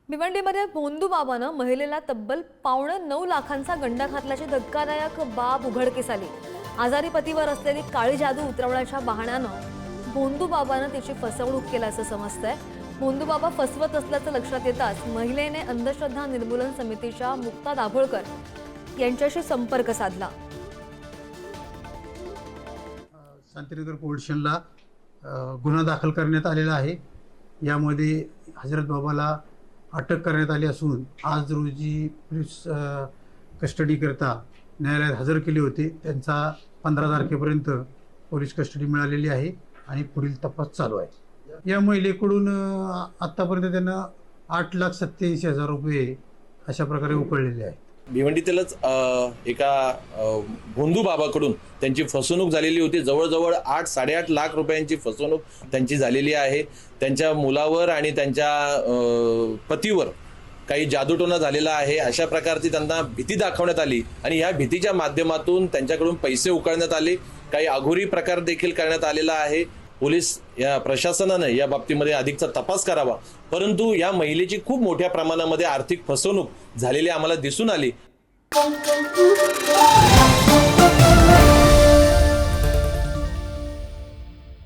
भिवंडीमध्ये भोंदू बाबानं महिलेला तब्बल 8.25 लाखांचा गंडा घातल्याची धक्कादायक बाब उघडकीस आली। आजारी पतीवर असलेली काळी जादू उतरवण्याच्या बहाण्यानं भोंदू बाबानं तिची फसवणूक केल्याचं समजतंय। भोंदू बाबा फसवत असल्याचं लक्षात येताच महिलेने अंधश्रद्धा निर्मूलन समितीच्या मुक्ता दाभोळकर यांच्याशी संपर्क साधला। शांतीनगर पोलीस स्टेशनला गुन्हा दाखल करण्यात आलेला आहे। यामध्ये हजरत बाबाला अटक करण्यात आली असून आज रोजी पोलीस कस्टडी करता न्यायालयात हजर केले होते। त्यांचा 15 तारखेपर्यंत पोलीस कस्टडी मिळालेली आहे आणि पुढील तपास चालू आहे। या महिलेकडून आतापर्यंत त्यांना 8,87,000 रुपये अशा प्रकारे उकळलेले आहेत। भिवंडीतीलच एका भोंदू बाबाकडून त्यांची फसवणूक झालेली होती। जवळजवळ 8-8.5 लाख रुपयांची फसवणूक त्यांची झालेली आहे। त्यांच्या मुलावर आणि त्यांच्या पतीवर काही जादूटोणा झालेला आहे। अशा प्रकारची त्यांना भीती दाखवण्यात आली आणि या भीतीच्या माध्यमातून त्यांच्याकडून पैसे उकळण्यात आले। काही अघोरी प्रकार देखील करण्यात आलेला आहे। पोलीस या प्रशासनाने या बाबतीमध्ये अधिकचा तपास करावा, परंतु या महिलेची खूप मोठ्या प्रमाणामध्ये आर्थिक फसवणूक झालेली आम्हाला दिसून आली।